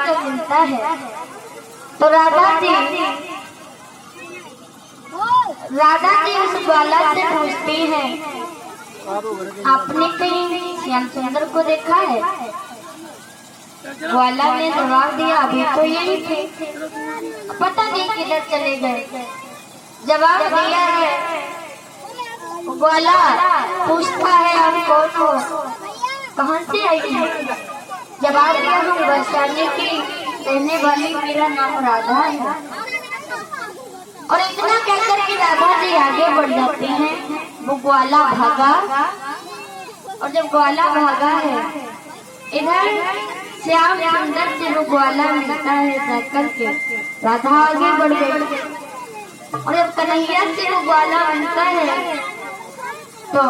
को मिलता है तो राधा जी उस ग्वाला से पूछती है, आपने कहीं श्याम सुंदर को देखा है? ग्वाला ने जवाब दिया, अभी तो यही थे, पता नहीं किधर चले गए। जवाब दिया है, ग्वाला पूछता है, हम कौन हो, कहाँ से आई है? जवाब दिया, हम वैशाली की रहने वाली, मेरा नाम राधा है। और इतना कहकर के राधा जी आगे बढ़ जाते हैं। वो ग्वाला भागा, और जब ग्वाला भागा है, इधर श्याम सुंदर से वो ग्वाला मिलता है जाकर के, राधा आगे बढ़ गई। और जब कन्हैया से वो ग्वाला मिलता है तो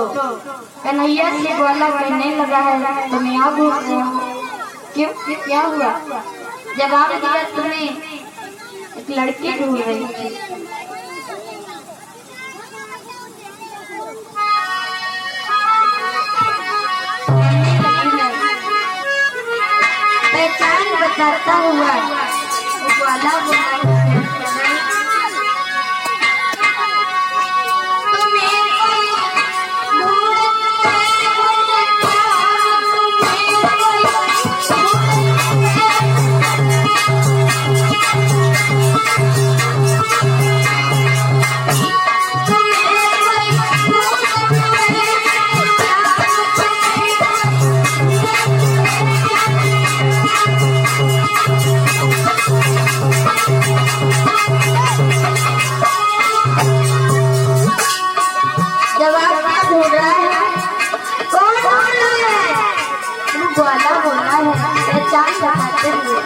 कन्हैया से ग्वाला कहने लगा है, तुम यहाँ घूम रहे हो, क्यों, क्या हुआ? जवाब दिया, तुम्हें एक लड़की ढूंढ रही थी। पहचान बताता हुआ ग्वाला बोला, ग्वाला बोला है, पहचान बताते हुए।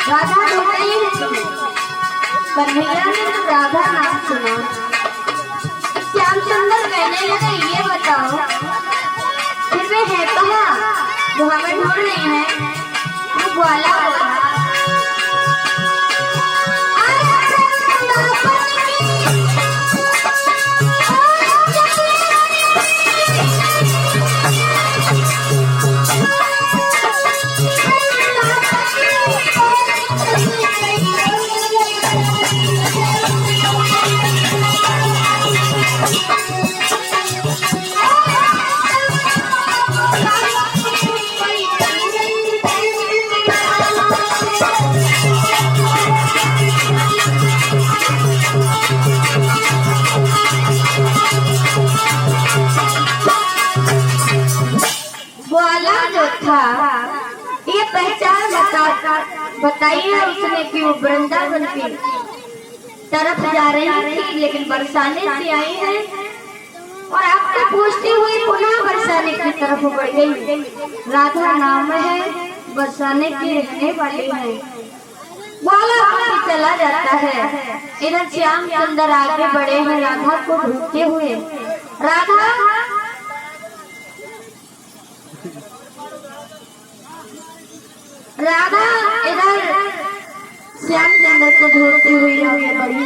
राधा ढूंढ रही है, कन्हैया ने तो राधा नाम सुना। श्याम सुंदर कहने लगे, ये बताओ फिर वे है कहाँ जो हमें ढूंढ रही है? वो ग्वाला बोला, ये पहचान बताई है उसने कि वो वृंदावन की तरफ जा रही थी, लेकिन बरसाने से आई है और आपको पूछती हुई पुनः बरसाने की तरफ बढ़ गई। राधा नाम है, बरसाने की रहने वाली है। ग्वाला चला जाता है। इधर श्याम सुंदर आगे बढ़े हैं राधा को ढूंढते हुए। राधा इधर श्याम सुंदर को ढूंढती हुई आगे बढ़ी।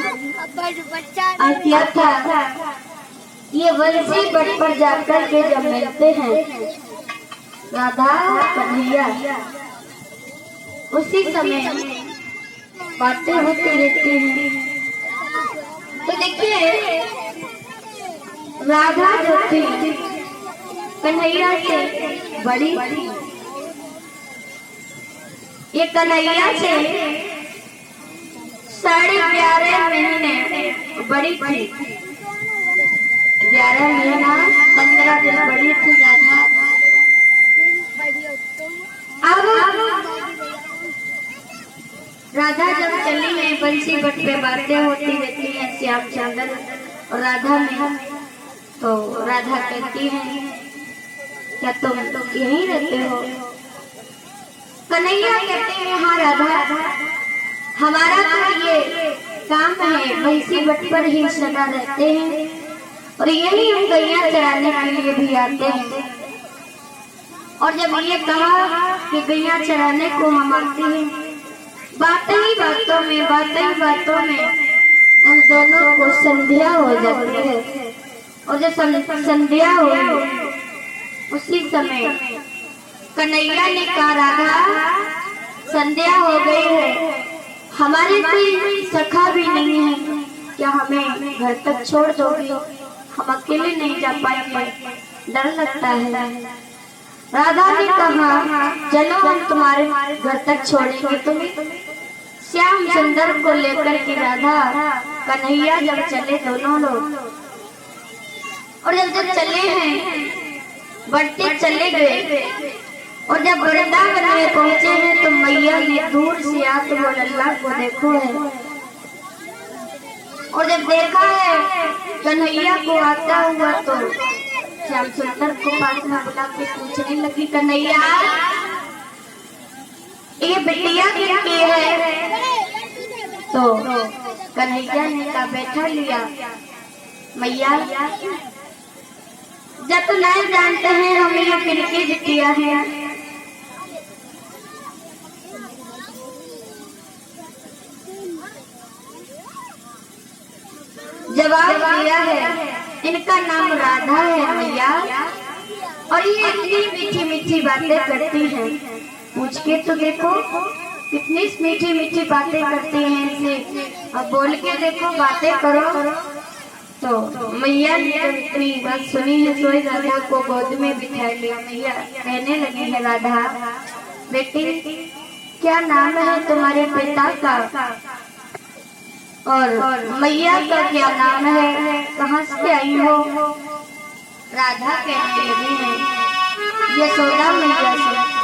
ये वंशी बट पर जाकर के जब मिलते हैं राधा कन्हैया, उसी समय बातें होती रहती हैं। तो देखिए राधा जो थी कन्हैया से बड़ी थी, ये कन्हैया से 11.5 महीने बड़ी थी। 11 महीना 15 दिन बड़ी थी राधा। अब राधा जब चली है बंसी बट पे बातें होती रहती हैं श्याम चंद्र और राधा में, तो राधा कहती है क्या तुम यहीं रहते हो? कन्हैया कहते हैं हाँ राधा, हमारा तो ये काम है, बंसी बट पर ही सदा रहते हैं और यही हम गैया चराने के लिए भी आते हैं। और जब ये कहा कि गैया चराने को हम आते हैं, बातों ही बातों में उन दोनों को संध्या हो जाती है। और जब संध्या हुई उसी समय कन्हैया ने कहा राधा संध्या हो गई है, हमारे कोई सखा भी नहीं है, क्या हमें घर तक छोड़ दोगी? हम अकेले नहीं जा पाएंगे, डर लगता है। राधा ने कहा चलो हम तुम्हारे घर तक छोड़ेंगे तुम्हें। श्याम सुंदर को लेकर के राधा कन्हैया जब चले दोनों लोग, और जब चले हैं बढ़ते चले गए, और जब वृंदावन में पहुंचे हैं तो मैया ने दूर से आके वो लल्ला को देखो है, और जब देखा है कन्हैया को आता हुआ तो श्याम सुंदर को पास में बुला के पूछने लगी कन्हैया ये बिटिया किसकी है? तो कन्हैया ने कहा बैठा लिया मैया जब तो नहीं जानते हैं हम ये किसकी बिटिया है। जवाब दिया है इनका नाम राधा है मैया, और ये इतनी मीठी मीठी बातें करती हैं। पूछ के तो देखो कितनी मीठी मीठी बातें करती हैं इनसे, अब बोल के देखो बातें करो। तो मैया ने इतनी बात सुनी है सोई राधा को गोद में बिठा लिया। मैया कहने लगी है राधा बेटी क्या नाम है तुम्हारे पिता का? और मैया का क्या नाम है, कहाँ से आई हो? राधा कहने लगी है यशोदा मैया से।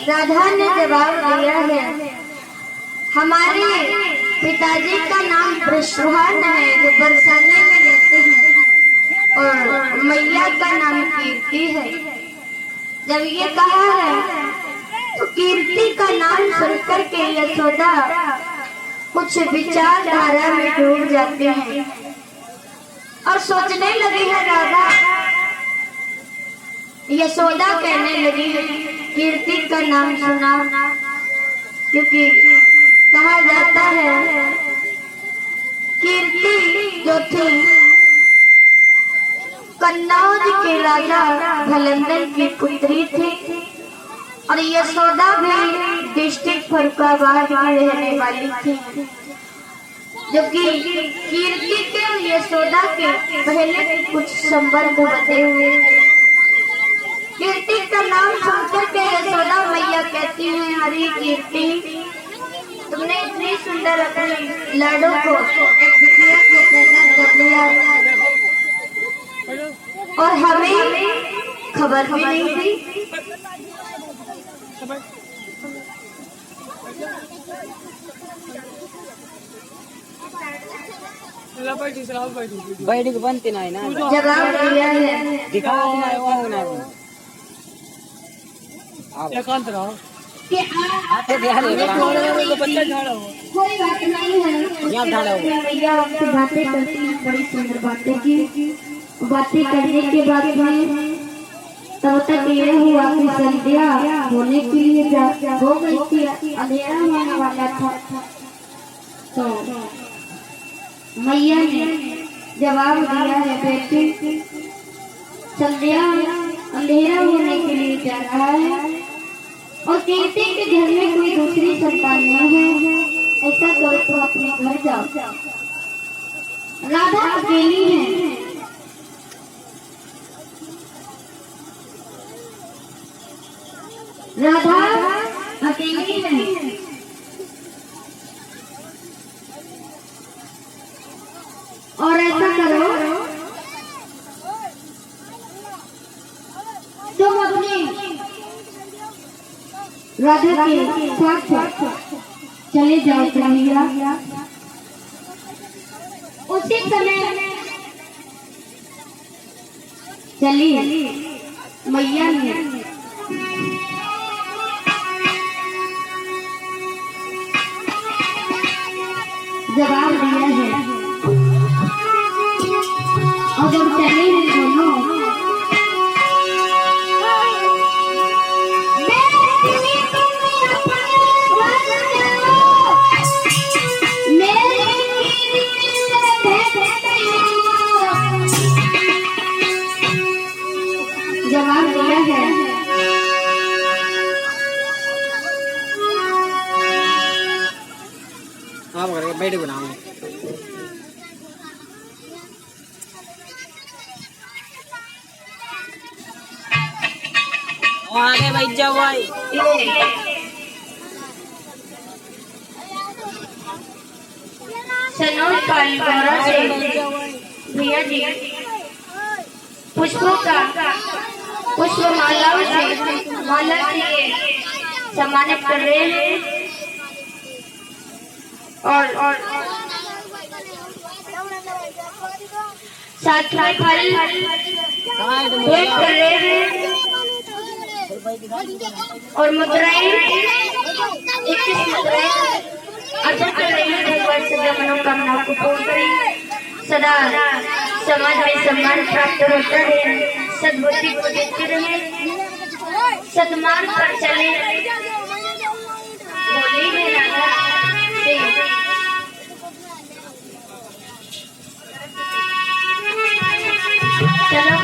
राधा ने जवाब दिया है हमारे पिताजी का नाम वृषभान है जो बरसाने में रहते हैं, और मैया का नाम कीर्ति है। जब ये कहा है तो कीर्ति का नाम सुनकर के यशोदा कुछ विचारधारा में डूब जाते हैं और सोचने लगी है राधा। यशोदा कहने लगी है कीर्ति का नाम सुना, क्योंकि कहा जाता है कीर्ति जो थी कन्नौज के राजा भलंदन की पुत्री थी, और यशोदा भी डिस्ट्रिक्ट फरुखाबाद में रहने वाली थी। जबकि कीर्ति के और यशोदा के पहले कुछ संबंध बने हुए थे। कीर्ति का नाम सुनकर के यशोदा मैया कहती हैं हरी कीर्ति तुमने इतनी सुंदर अपने लाडो को एक बिटिया को पैदा कर दिया और हमें खबर भी नहीं थी। बैठ के बनती नहीं ना जवाब दिया है दिखाओ ना वो ना एकांत रहो कि आते ध्यान तो बच्चा झाड़ा हो कोई बात नहीं है। यहाँ झाड़ा हो भैया आपसे बातें करती हैं, बड़ी सुंदर बातें की बातें करने के बाद में तब तक ये हुआ कि संध्या होने के लिए हो गई थी, अंधेरा होने वाला था। तो मैया ने जवाब दिया है बेटी संध्या अंधेरा होने के लिए जा रहा है और कहते के घर में कोई दूसरी संतान नहीं है, ऐसा करो तो अपने घर जाओ। राधा अकेली है, राधा अकेली है और ऐसा करो तुम अपनी राधा के साथ चले जाओ कन्हैया। उसी समय चली मैया ने जवाब दिया है और जब चले हैं दोनों जवाब दिया है आप करके बैठ बनाओ आगे बैठ जाओ भाई सनोज पालीगौरा से भैया जी पुष्पों का पुष्प मालाओं से माला से ये सम्मानित कर रहे हैं और साथ में फल भेंट कर रहे हैं और मुद्राएं 21 मुद्राएं अर्पण कर रहे हैं। भगवान सदा मनोकामनाओं को पूर्ण करें, सदा समाज में सम्मान प्राप्त होता है, सद्बुद्धि को देते रहे, सद्मार्ग पर चले। बोली है राधा से चलो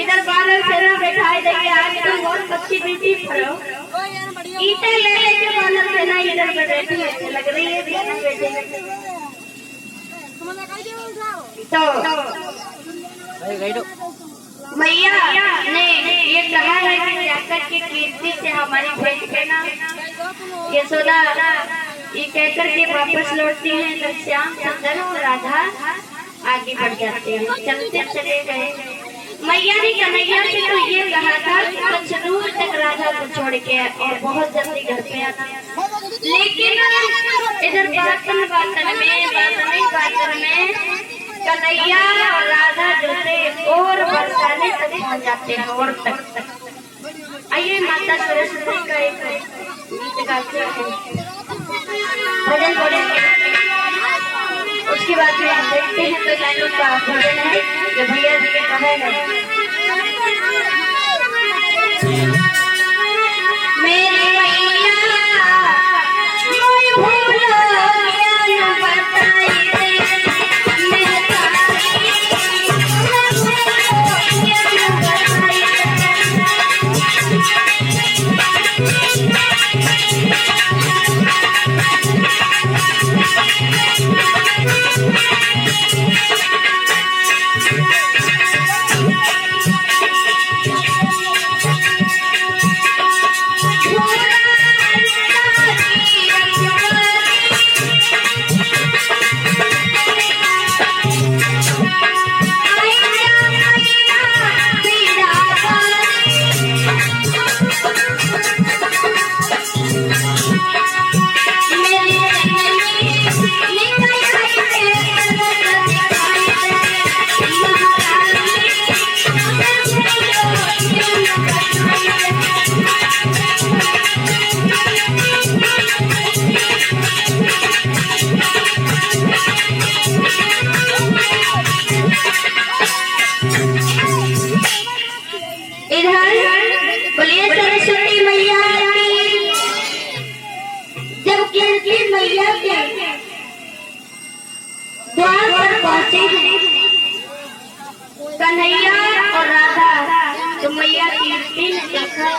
इधर बादल से ना बैठाई देंगे आज तो बहुत अच्छी बेटी फरो ईटे ले लेके बादल से ना इधर पे बैठी अच्छी लग रही है दोनों बेटे तो मैया ने ये कहा है कि जाकर के कीर्ति से हमारी भेंट करना। यशोदा ये कहकर के वापस लौटती है तो श्याम सुंदर और राधा आगे बढ़ जाते हैं, चलते चले गए। मैया ने कन्हैया से तो ये कहा था कि कुछ दूर तक राधा को छोड़ के और बहुत जल्दी घर पे आना, लेकिन इधर बातन में कन्हैया और राधा जो थे और बरसाने तक पहुंच जाते हैं और तक। आइए माता सरस्वती का एक गीत गाते हैं। भजन पढ़ेंगे, उसके बाद में आप देखते हैं तो लाइनों का भजन है जो भैया जी ने कहा है। मेरे मैया कोई भूल गया बताई दे, मेरे बोलिए सरस्वती मैया की। जब कीर्ति मैया के द्वार पर पहुंचे हैं कन्हैया और राधा, तो मैया कीर्ति ने देखा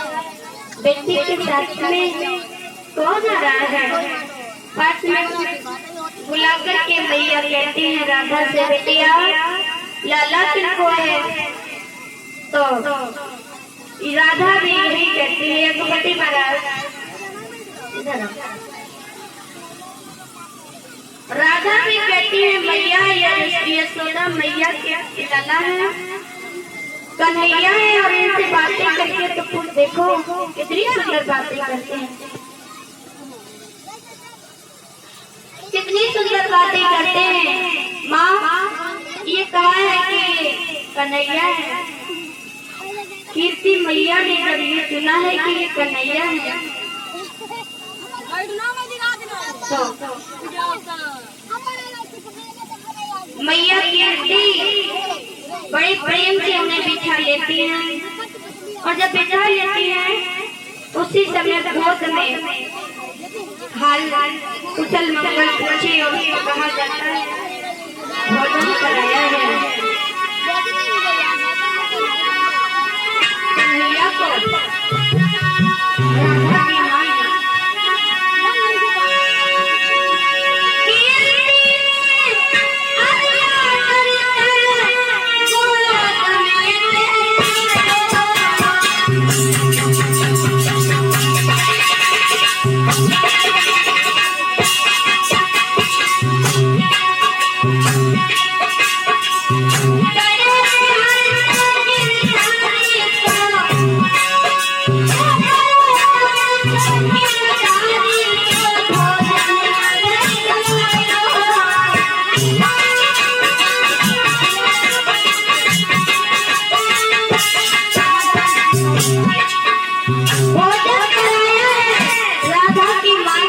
बेटी के साथ में कौन आ रहा है। पास में बुलाकर के मैया कहती है राधा से, बेटिया लाला किनको है। तो राधा भी यही कहती है, यज्ञपति महाराज राधा भी कहती है मैया यशोदा मैया के लाला है, कन्हैया है, और इनसे बातें करके तो खुद देखो कितनी सुंदर बातें करते हैं, कितनी सुंदर बातें करते हैं। माँ ये कहा है कि कन्हैया है, कीर्ति मैया ने जब ये सुना है कि ये कन्हैया है तो मैया कीर्ति बड़े प्रेम से उन्हें बिठा लेती हैं, और जब बिठा लेती हैं उसी समय भोज में हाल कुशल मंगल पूछे और कहा जाता है भोजन कराया है कन्हैया को। राधा की मां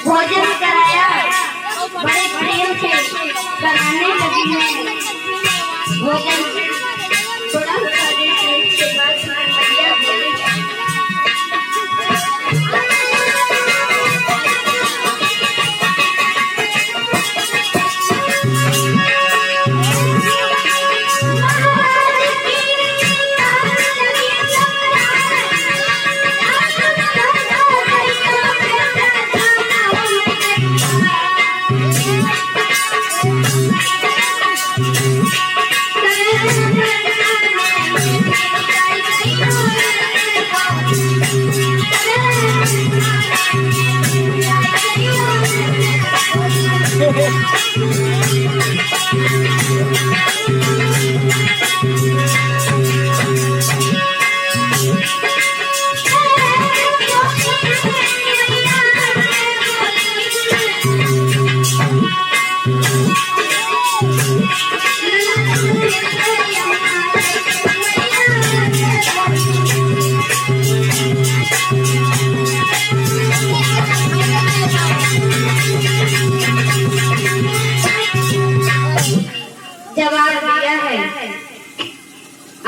भोजन कराया, बड़े प्रेम से कराने लगी है भोजन। थोड़ा खाने के बाद मैया बोली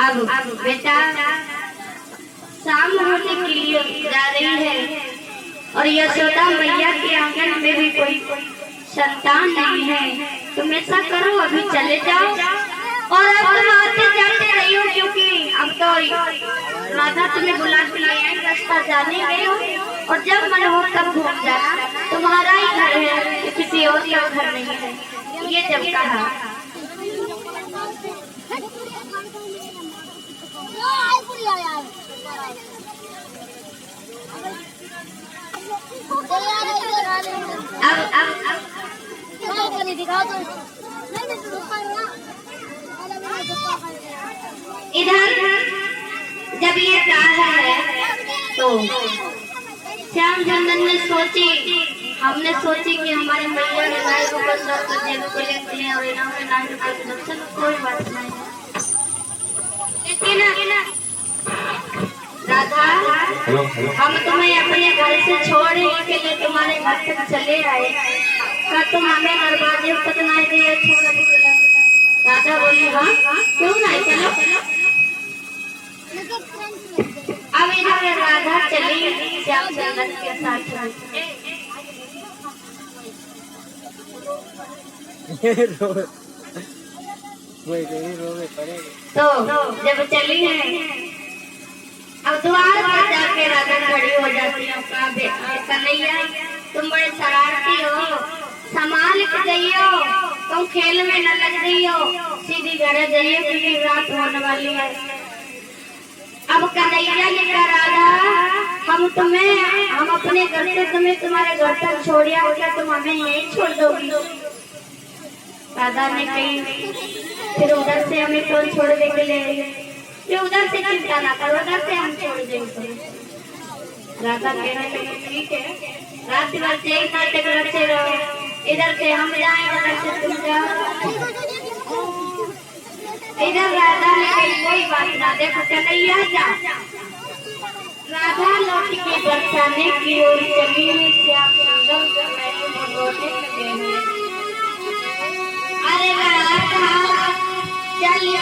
अब बेटा शाम होने के लिए जा रही है और यशोदा मैया के आंगन में भी कोई संतान नहीं है। तुम ऐसा करो अभी चले जाओ और अब तुम आते जाते रही हो, क्योंकि अब तो राधा तुम्हें बुला के ले आई, रास्ता जाने गए हो और जब मन हो तब घूम जाना। तुम्हारा ही घर है, किसी और का घर नहीं है। ये जब कहा इधर जब ये कहा है तो श्याम चंदन ने हमने सोची कि हमारे मैया ने गाय को बंदा कर दिया को लेते हैं और इन्होंने नाम का दर्शन, कोई बात नहीं। लेकिन राधा हम तुम्हें अपने घर से छोड़ने के लिए तुम्हारे घर तक चले आए, क्या तुम हमें दरवाजे तक नहीं दिए छोड़? राधा बोली हाँ क्यों नहीं, चलो। अब इधर राधा चली श्याम चंदन के साथ। तो जब चली है अब द्वार पर जाके राधा खड़ी हो जाती है। कन्हैया तुम बड़े शरारती हो, संभाल के जाइयो, तुम खेल में न लग रही हो, सीधी घर जाइए क्योंकि रात होने वाली है। अब कन्हैया ने कहा राधा हम अपने घर से तुम्हें तुम्हारे घर तक छोड़िया हो, क्या तुम हमें यहीं छोड़ दोगी? राधा ने कही फिर उधर से हमें कौन छोड़ दे के ले, फिर उधर से चिंता ना करो, उधर से हम छोड़ देंगे। राधा कहने लगी ठीक है, रात भर से एक नाटक रचे रहो, इधर से हम जाए उधर से तुम जाओ। इधर राधा ने कही कोई बात ना, देखो कन्हैया जा। राधा लौट के बरसाने की ओर चली, श्याम चंदन रोने लगे। अरे राधा चली